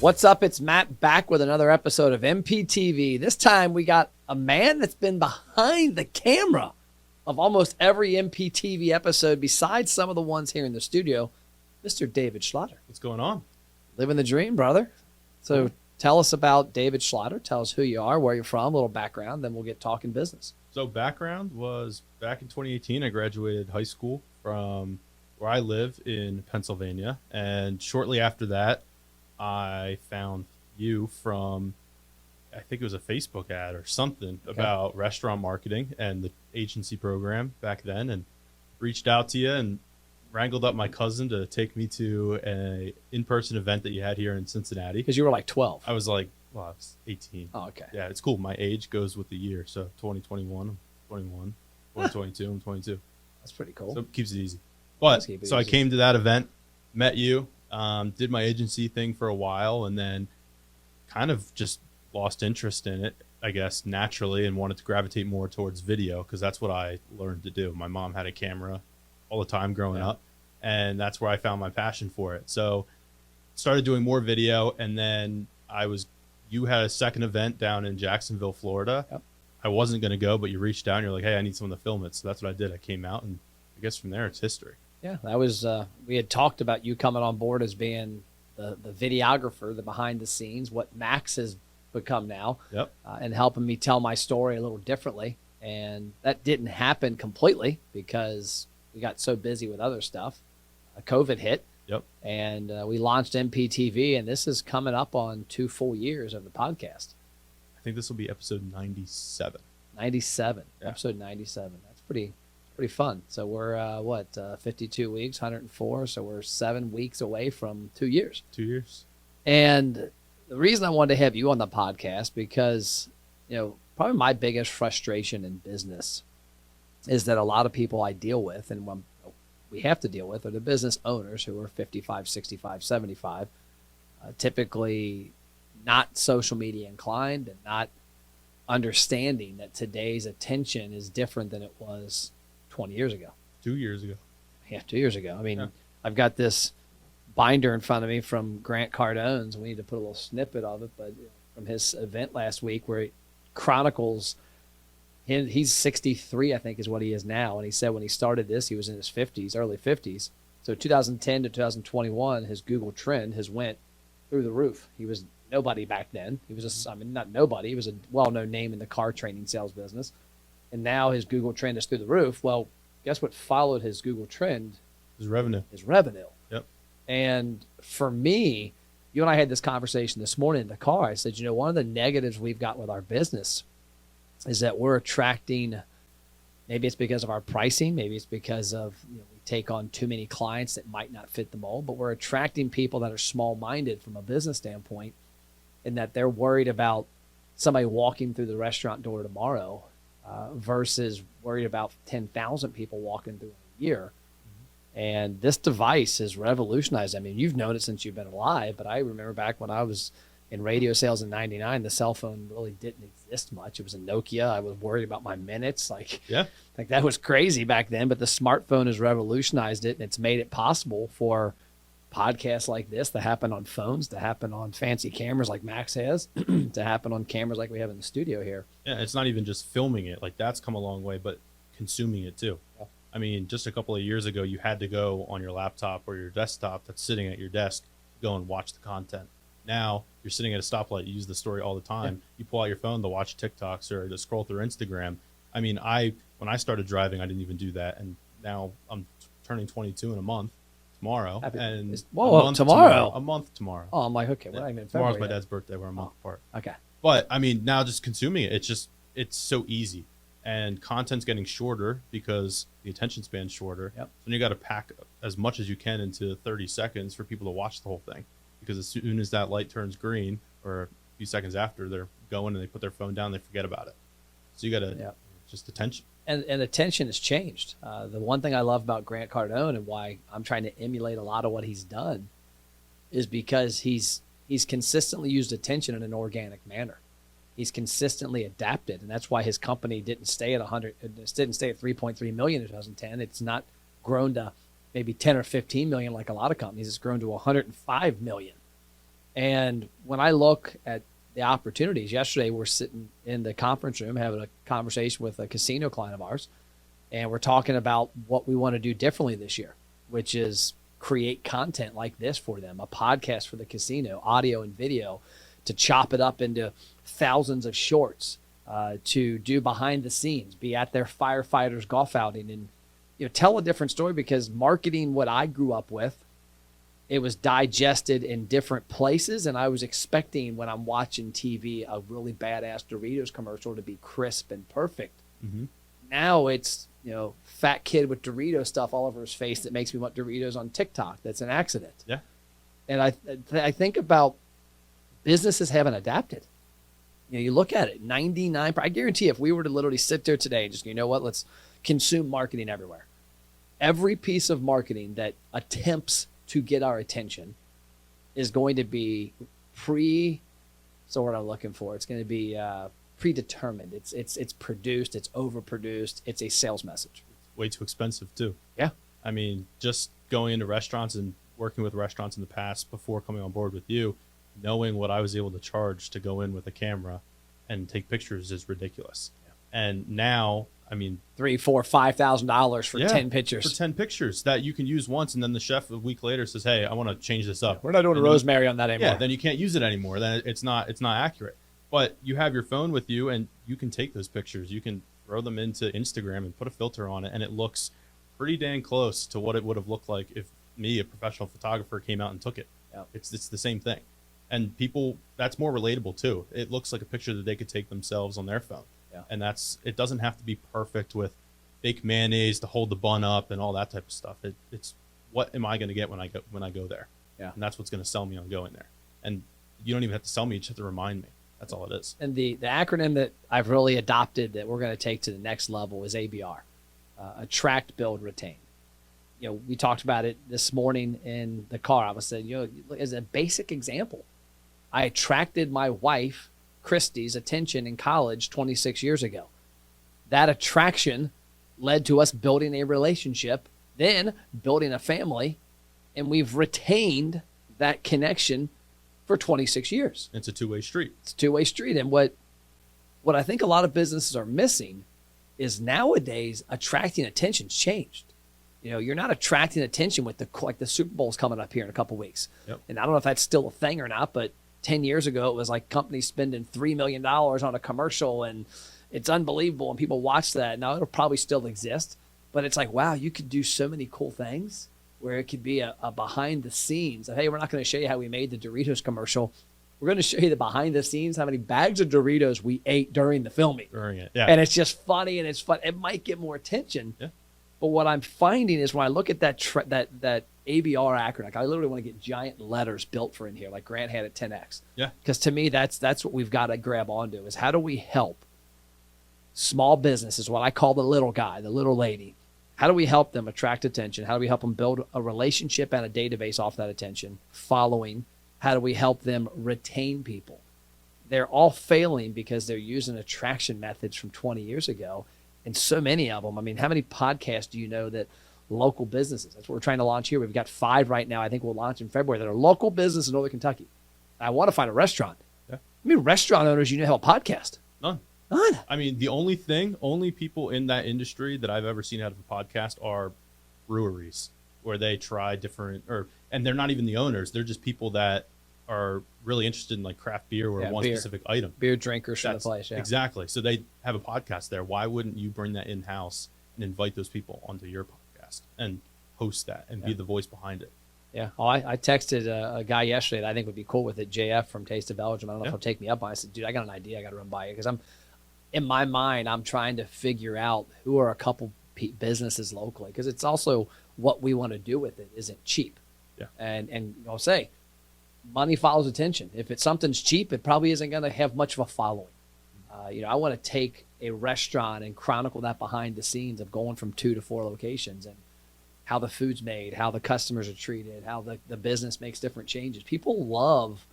What's up? It's Matt back with another episode of MPTV. This time we got a man that's been behind the camera of almost every MPTV episode besides some of the ones here in the studio, Mr. David Schlotter. What's going on? Living the dream, brother. So tell us about David Schlotter. Tell us who you are, where you're from, a little background, then we'll get talking business. So background was back in 2018, I graduated high school from where I live in Pennsylvania. And shortly after that, I found you from, I think it was a Facebook ad or something about restaurant marketing and the agency program back then, and reached out to you and wrangled up my cousin to take me to a in-person event that you had here in Cincinnati. Because you were like 12. I was like, well, I was 18. Oh, okay. Yeah, it's cool. My age goes with the year. So 2021, I'm 21, 2022, I'm 22. That's pretty cool. So it keeps it easy. But so I came to that event, met you, did my agency thing for a while, and then kind of just lost interest in it, I guess, naturally, and wanted to gravitate more towards video because that's what I learned to do. My mom had a camera all the time growing up, and that's where I found my passion for it. So started doing more video, and then you had a second event down in Jacksonville, Florida. Yep. I wasn't going to go, but you reached out and you're like, hey, I need someone to film it. So that's what I did. I came out, and I guess from there it's history. Yeah, that was, we had talked about you coming on board as being the videographer, the behind the scenes, what Max has become now, and helping me tell my story a little differently. And that didn't happen completely because we got so busy with other stuff. COVID hit, and we launched MPTV, and this is coming up on 2 full years of the podcast. I think this will be episode 97. 97, episode 97. That's pretty fun. So we're 52 weeks, 104. So we're 7 weeks away from 2 years. 2 years. And the reason I wanted to have you on the podcast because, probably my biggest frustration in business is that a lot of people I deal with and when we have to deal with are the business owners who are 55, 65, 75, typically not social media inclined and not understanding that today's attention is different than it was 20 years ago. 2 years ago. Yeah, 2 years ago. I mean, I've got this binder in front of me from Grant Cardone's. We need to put a little snippet of it, but from his event last week where he chronicles, he's 63, I think is what he is now. And he said when he started this, he was in his 50s, early 50s. So 2010 to 2021, his Google trend has went through the roof. He was nobody back then. He was not nobody. He was a well-known name in the car training sales business. And now his Google trend is through the roof. Well, guess what followed his Google trend? His revenue. Yep. And for me, you and I had this conversation this morning in the car. I said, one of the negatives we've got with our business is that we're attracting, maybe it's because of our pricing, maybe it's because of we take on too many clients that might not fit the mold, but we're attracting people that are small-minded from a business standpoint in that they're worried about somebody walking through the restaurant door tomorrow versus worried about 10,000 people walking through a year. And this device has revolutionized. I mean, you've known it since you've been alive, but I remember back when I was in radio sales in 99, the cell phone really didn't exist much. It was a Nokia. I was worried about my minutes. Like that was crazy back then, but the smartphone has revolutionized it, and it's made it possible for podcasts like this to happen on phones, to happen on fancy cameras like Max has, to happen on cameras like we have in the studio here. Yeah, it's not even just filming it. Like that's come a long way, but consuming it too. Yeah. I mean, just a couple of years ago, you had to go on your laptop or your desktop that's sitting at your desk, go and watch the content. Now you're sitting at a stoplight, you use the story all the time. Yeah. You pull out your phone to watch TikToks or to scroll through Instagram. I mean, when I started driving, I didn't even do that. And now I'm turning 22 in a month tomorrow. Tomorrow? A month tomorrow. Oh, I'm like, okay. Well, tomorrow's my dad's birthday. We're a month apart. Okay. But I mean, now just consuming it, it's so easy. And content's getting shorter because the attention span's shorter. Yep. So you got to pack as much as you can into 30 seconds for people to watch the whole thing. Because as soon as that light turns green, or a few seconds after, they're going and they put their phone down, they forget about it. So you got to just attention. And attention has changed. The one thing I love about Grant Cardone and why I'm trying to emulate a lot of what he's done is because he's consistently used attention in an organic manner. He's consistently adapted, and that's why his company didn't stay at 3.3 million in 2010. It's not grown to maybe 10 or 15 million like a lot of companies. It's grown to 105 million. And when I look at the opportunities, yesterday we're sitting in the conference room having a conversation with a casino client of ours, and we're talking about what we want to do differently this year, which is create content like this for them, a podcast for the casino, audio and video, to chop it up into thousands of shorts, to do behind the scenes, be at their firefighters golf outing, and tell a different story, because marketing what I grew up with, it was digested in different places, and I was expecting when I'm watching TV a really badass Doritos commercial to be crisp and perfect. Mm-hmm. Now it's fat kid with Dorito stuff all over his face that makes me want Doritos on TikTok. That's an accident. Yeah. And I think about businesses haven't adapted. You look at it, 99. I guarantee if we were to literally sit there today and just let's consume marketing everywhere. Every piece of marketing that attempts to get our attention is going to be so what I'm looking for, it's going to be predetermined. It's produced, it's overproduced, it's a sales message. Way too expensive too. Yeah. I mean, just going into restaurants and working with restaurants in the past before coming on board with you, knowing what I was able to charge to go in with a camera and take pictures is ridiculous. Yeah. And now, I mean, $3,000, $4,000, $5,000 for 10 pictures. For 10 pictures that you can use once, and then the chef a week later says, "Hey, I want to change this up." We're not doing rosemary on that anymore. Yeah, then you can't use it anymore. Then it's not accurate. But you have your phone with you, and you can take those pictures. You can throw them into Instagram and put a filter on it, and it looks pretty dang close to what it would have looked like if me, a professional photographer, came out and took it. Yeah. It's the same thing. And people, that's more relatable too. It looks like a picture that they could take themselves on their phone. Yeah. And it doesn't have to be perfect with fake mayonnaise to hold the bun up and all that type of stuff. It's what am I going to get when I go there? Yeah. And that's what's going to sell me on going there. And you don't even have to sell me, you just have to remind me. That's all it is. And the acronym that I've really adopted that we're going to take to the next level is ABR, attract, build, retain. We talked about it this morning in the car. I was saying, as a basic example, I attracted my wife, Christy's, attention in college 26 years ago. That attraction led to us building a relationship, then building a family, and we've retained that connection for 26 years. It's a two-way street. It's a two-way street. And what I think a lot of businesses are missing is nowadays attracting attention's changed. You're not attracting attention with the Super Bowl's coming up here in a couple weeks. Yep. And I don't know if that's still a thing or not, but 10 years ago, it was like companies spending $3 million on a commercial, and it's unbelievable. And people watch that. Now, it'll probably still exist, but it's like, wow, you could do so many cool things where it could be a behind the scenes of, hey, we're not going to show you how we made the Doritos commercial. We're going to show you the behind the scenes, how many bags of Doritos we ate during the filming. During it, yeah. And it's just funny and it's fun. It might get more attention. Yeah. But what I'm finding is when I look at that ABR acronym, I literally want to get giant letters built for in here, like Grant had at 10X. Yeah. Because to me, that's what we've got to grab onto is how do we help small businesses, what I call the little guy, the little lady. How do we help them attract attention? How do we help them build a relationship and a database off that attention? Following, how do we help them retain people? They're all failing because they're using attraction methods from 20 years ago. And so many of them. I mean, how many podcasts do you know that local businesses, that's what we're trying to launch here. We've got 5 right now. I think we'll launch in February that are local business in Northern Kentucky. I want to find a restaurant. Yeah. I mean, restaurant owners, have a podcast. None. None. I mean, the only people in that industry that I've ever seen out of a podcast are breweries where they try different, and they're not even the owners. They're just people that are really interested in like craft beer or one specific item. Beer drinkers from the place, yeah. Exactly. So they have a podcast there. Why wouldn't you bring that in-house and invite those people onto your podcast and host that and be the voice behind it? Yeah. Oh, I texted a guy yesterday that I think would be cool with it, JF from Taste of Belgium. I don't know if he'll take me up on it. I said, dude, I got an idea I got to run by you because in my mind, I'm trying to figure out who are a couple businesses locally because it's also what we want to do with it isn't cheap. Yeah. And I'll say, money follows attention. If something's cheap, it probably isn't going to have much of a following. I want to take a restaurant and chronicle that behind the scenes of going from 2 to 4 locations and how the food's made, how the customers are treated, how the business makes different changes. People love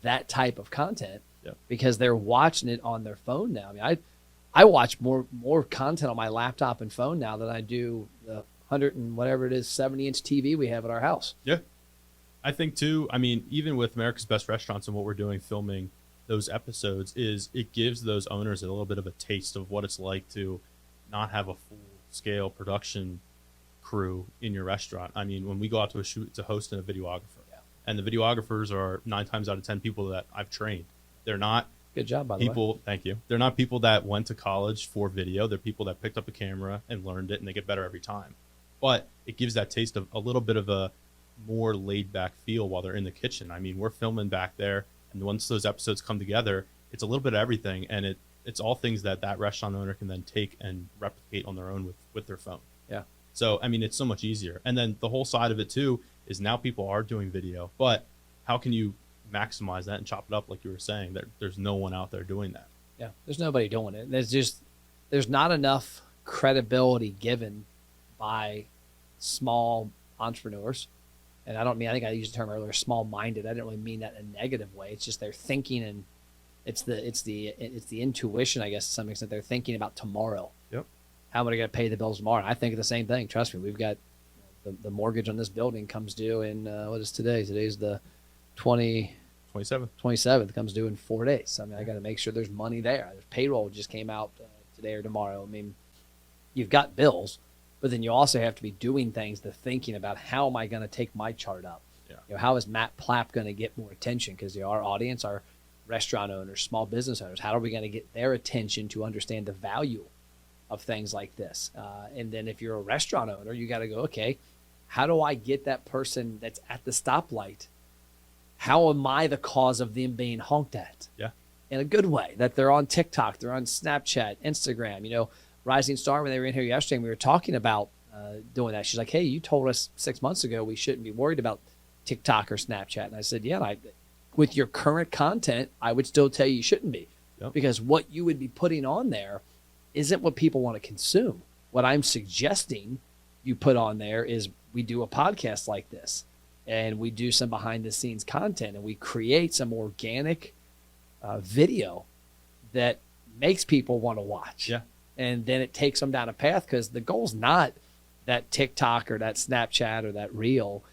that type of content because they're watching it on their phone now. I mean, I watch more content on my laptop and phone now than I do the 100 and whatever it is 70-inch TV we have at our house. Yeah. I think too, I mean, even with America's Best Restaurants and what we're doing, filming those episodes, is it gives those owners a little bit of a taste of what it's like to not have a full scale production crew in your restaurant. I mean, when we go out to a shoot, it's a host and a videographer. Yeah. And the videographers are 9 times out of 10 people that I've trained. They're not good job, by the way. Thank you. They're not people that went to college for video. They're people that picked up a camera and learned it, and they get better every time. But it gives that taste of a little bit of a more laid back feel while they're in the kitchen. I mean, we're filming back there, and once those episodes come together, it's a little bit of everything, and it's all things that restaurant owner can then take and replicate on their own with their phone. Yeah. So, I mean, it's so much easier. And then the whole side of it too is now people are doing video, but how can you maximize that and chop it up like you were saying? That there's no one out there doing that. Yeah, there's nobody doing it. There's not enough credibility given by small entrepreneurs. And I think I used the term earlier, small-minded. I didn't really mean that in a negative way. It's just they're thinking, and it's the intuition, I guess, to some extent. They're thinking about tomorrow. Yep. How am I going to pay the bills tomorrow? And I think the same thing. Trust me, we've got the mortgage on this building comes due in what is today? Today's the 27th comes due in 4 days. So, I mean, I got to make sure there's money there. There's payroll just came out today or tomorrow. I mean, you've got bills. But then you also have to be doing things, thinking about how am I going to take my chart up? Yeah. You know, how is Matt Plapp going to get more attention? Because our audience are restaurant owners, small business owners. How are we going to get their attention to understand the value of things like this? And then if you're a restaurant owner, you got to go, okay, how do I get that person that's at the stoplight? How am I the cause of them being honked at? Yeah. In a good way, that they're on TikTok, they're on Snapchat, Instagram, you know. Rising Star, when they were in here yesterday, and we were talking about doing that. She's like, hey, you told us 6 months ago we shouldn't be worried about TikTok or Snapchat. And I said, yeah, with your current content, I would still tell you shouldn't be. Yep. Because what you would be putting on there isn't what people want to consume. What I'm suggesting you put on there is we do a podcast like this, and we do some behind-the-scenes content, and we create some organic video that makes people want to watch. Yeah. And then it takes them down a path, because the goal's not that TikTok or that Snapchat or that reel.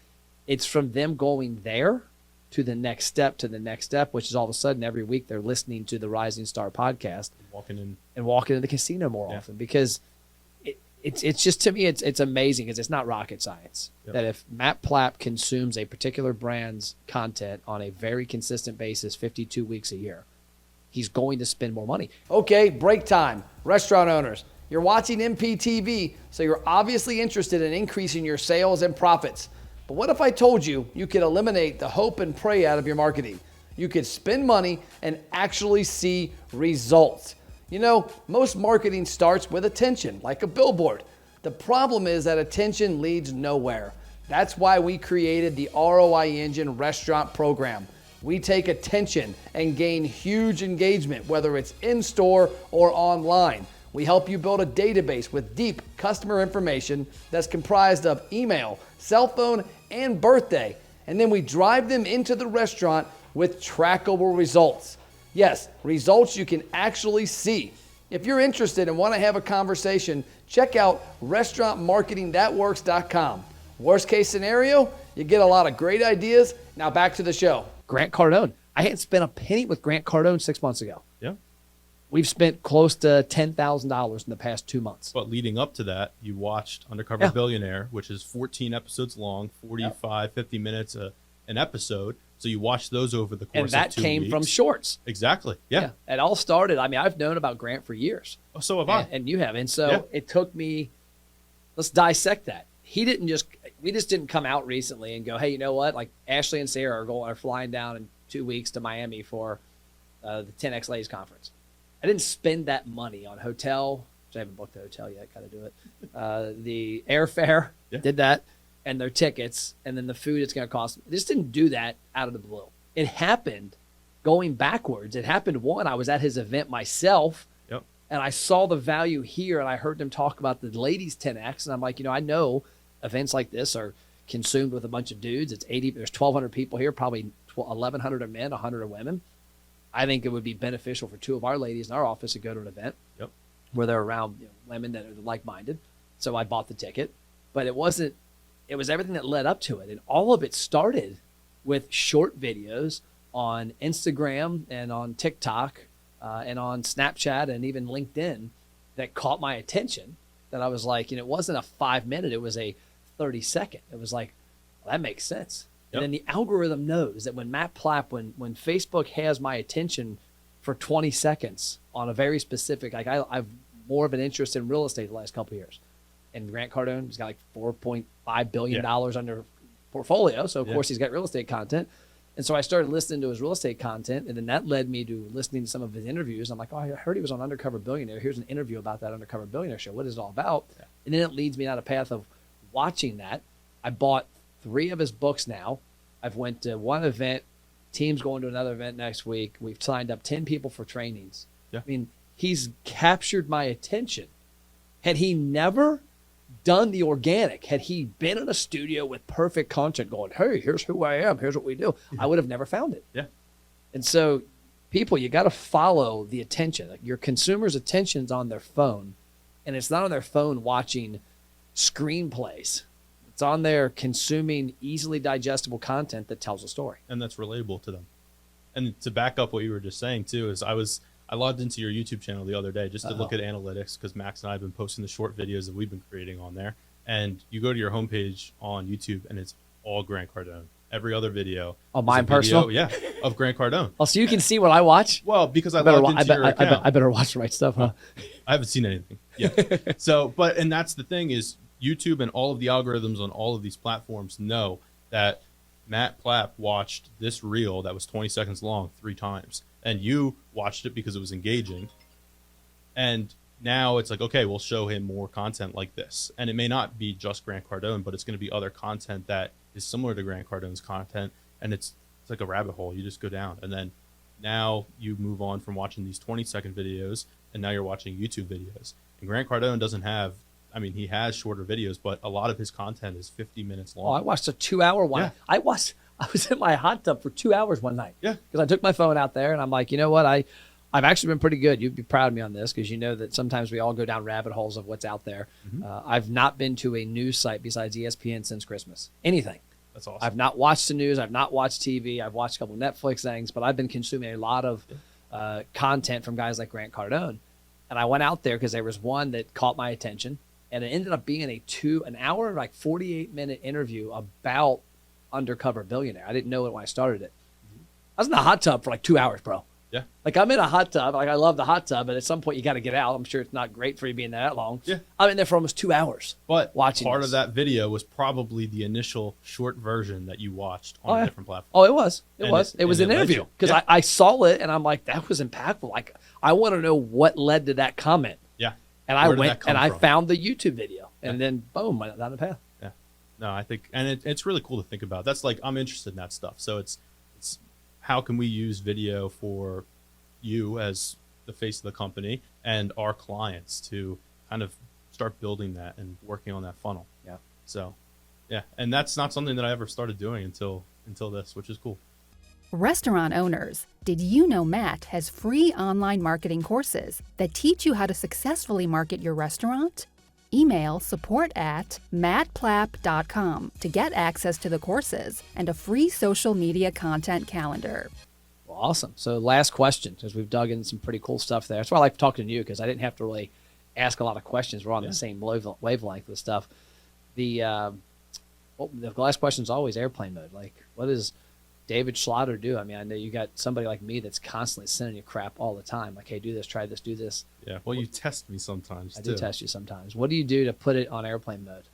It's from them going there to the next step, which is all of a sudden every week they're listening to the Rising Star podcast, walking into the casino more often, because it's just, to me, it's amazing, because it's not rocket science. Yep. That if Matt Plapp consumes a particular brand's content on a very consistent basis, 52 weeks a year, he's going to spend more money. Okay, break time. Restaurant owners, you're watching MPTV, so you're obviously interested in increasing your sales and profits. But what if I told you you could eliminate the hope and pray out of your marketing? You could spend money and actually see results. You know, most marketing starts with attention, like a billboard. The problem is that attention leads nowhere. That's why we created the ROI Engine Restaurant Program. We take attention and gain huge engagement, whether it's in-store or online. We help you build a database with deep customer information that's comprised of email, cell phone, and birthday. And then we drive them into the restaurant with trackable results. Yes, results you can actually see. If you're interested and want to have a conversation, check out restaurantmarketingthatworks.com. Worst case scenario, you get a lot of great ideas. Now back to the show. Grant Cardone. I hadn't spent a penny with Grant Cardone 6 months ago. Yeah. We've spent close to $10,000 in the past 2 months. But leading up to that, you watched Undercover Billionaire, which is 14 episodes long, 45, 50 minutes an episode. So you watched those over the course of 2 weeks. And that came from shorts. Exactly. Yeah. It all started. I mean, I've known about Grant for years. Oh, so have I. And you have. And so it took me, let's dissect that. We just didn't come out recently and go, hey, you know what? Like Ashley and Sarah are flying down in 2 weeks to Miami for the 10X Ladies Conference. I didn't spend that money on hotel, which I haven't booked the hotel yet. Got to do it. The airfare, did that, and their tickets, and then the food it's going to cost. I just didn't do that out of the blue. It happened going backwards. It happened, I was at his event myself, and I saw the value here, and I heard them talk about the ladies 10X, and I'm like, I know events like this are consumed with a bunch of dudes. There's 1,200 people here, probably 1,100 are men, 100 are women. I think it would be beneficial for 2 of our ladies in our office to go to an event where they're around women that are like-minded. So I bought the ticket, but it was everything that led up to it. And all of it started with short videos on Instagram and on TikTok and on Snapchat and even LinkedIn that caught my attention, that I was like, it wasn't a 5-minute, it was a 30-second. It was like, well, that makes sense. Yep. And then the algorithm knows that when Matt Plapp, when Facebook has my attention for 20 seconds on a very specific, like I've more of an interest in real estate the last couple of years. And Grant Cardone, he's got like $4.5 billion under portfolio. So of course he's got real estate content. And so I started listening to his real estate content, and then that led me to listening to some of his interviews. I'm like, oh, I heard he was on Undercover Billionaire. Here's an interview about that Undercover Billionaire show. What is it all about? Yeah. And then it leads me down a path of watching that. I bought 3 of his books now. I've went to one event. Team's going to another event next week. We've signed up 10 people for trainings. Yeah. I mean, he's captured my attention. Had he never done the organic, had he been in a studio with perfect content going, hey, here's who I am, here's what we do, I would have never found it. Yeah. And so people, you got to follow the attention. Like, your consumer's attention's on their phone, and it's not on their phone watching screenplays. It's on there consuming easily digestible content that tells a story. And that's relatable to them. And to back up what you were just saying too, is I logged into your YouTube channel the other day just to look at analytics, because Max and I have been posting the short videos that we've been creating on there. And you go to your homepage on YouTube, and it's all Grant Cardone. Every other video. Oh, mine personal? Yeah, of Grant Cardone. Oh, so you can see what I watch? Well, because I logged into your account. I better watch the right stuff, huh? I haven't seen anything yet. And that's the thing, is YouTube and all of the algorithms on all of these platforms know that Matt Plapp watched this reel that was 20 seconds long 3 times. And you watched it because it was engaging. And now it's like, okay, we'll show him more content like this. And it may not be just Grant Cardone, but it's going to be other content that is similar to Grant Cardone's content. And it's like a rabbit hole. You just go down. And then now you move on from watching these 20-second videos, and now you're watching YouTube videos. And Grant Cardone doesn't have, he has shorter videos, but a lot of his content is 50 minutes long. Oh, I watched a 2-hour one. Yeah. I was in my hot tub for 2 hours one night. Yeah. Because I took my phone out there, and I'm like, you know what? I've actually been pretty good. You'd be proud of me on this, because you know that sometimes we all go down rabbit holes of what's out there. Mm-hmm. I've not been to a news site besides ESPN since Christmas. Anything. That's awesome. I've not watched the news. I've not watched TV. I've watched a couple Netflix things, but I've been consuming a lot of content from guys like Grant Cardone. And I went out there because there was one that caught my attention, and it ended up being an hour, like 48-minute interview about Undercover Billionaire. I didn't know it when I started it. I was in the hot tub for like 2 hours, bro. Yeah. Like, I'm in a hot tub. Like, I love the hot tub, but at some point you got to get out. I'm sure it's not great for you being there that long. Yeah. I'm in there for almost 2 hours. But watching part of that video was probably the initial short version that you watched on a different platform. Oh, it was. It was an interview, because I saw it and I'm like, that was impactful. Like, I want to know what led to that comment. Yeah. And I went and I found the YouTube video, and then boom, went down the path. Yeah. No, I think, and it's really cool to think about. That's like, I'm interested in that stuff. So it's how can we use video for you as the face of the company and our clients to kind of start building that and working on that funnel. Yeah. So, yeah. And that's not something that I ever started doing until this, which is cool. Restaurant owners, did you know Matt has free online marketing courses that teach you how to successfully market your restaurant? Email support@mattplapp.com to get access to the courses and a free social media content calendar. Well, awesome. So last question, because we've dug in some pretty cool stuff there. That's why I like talking to you, because I didn't have to really ask a lot of questions. We're on the same wavelength with stuff. The last question is always airplane mode. Like, what does David Schlotter do? I mean, I know you got somebody like me that's constantly sending you crap all the time. Like, hey, do this, try this, do this. Yeah. Well, you test me sometimes. I do test you sometimes. What do you do to put it on airplane mode?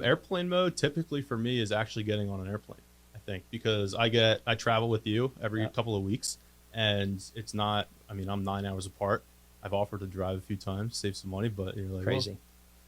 Airplane mode typically for me is actually getting on an airplane, I think, because I travel with you every couple of weeks, and it's not, I'm 9 hours apart. I've offered to drive a few times, save some money, but you're like, crazy. Well,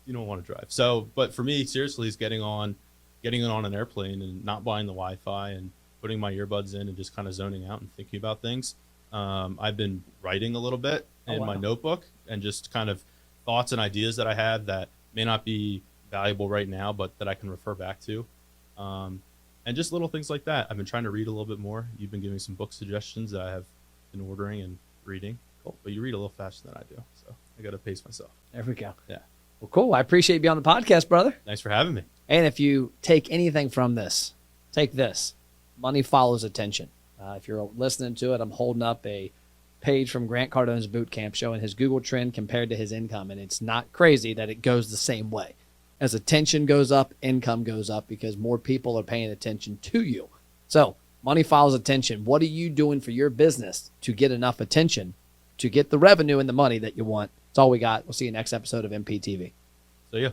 you don't want to drive. So, but for me, seriously, is getting on an airplane and not buying the Wi-Fi and putting my earbuds in and just kind of zoning out and thinking about things. I've been writing a little bit in my notebook, and just kind of thoughts and ideas that I have that may not be valuable right now, but that I can refer back to. And just little things like that. I've been trying to read a little bit more. You've been giving some book suggestions that I have been ordering and reading. Cool. But you read a little faster than I do, so I got to pace myself. There we go. Yeah. Well, cool. I appreciate you being on the podcast, brother. Thanks for having me. And if you take anything from this, take this. money follows attention. If you're listening to it, I'm holding up a page from Grant Cardone's boot camp showing his Google trend compared to his income. And it's not crazy that it goes the same way. As attention goes up, income goes up because more people are paying attention to you. So money follows attention. What are you doing for your business to get enough attention to get the revenue and the money that you want? That's all we got. We'll see you next episode of MPTV. See ya.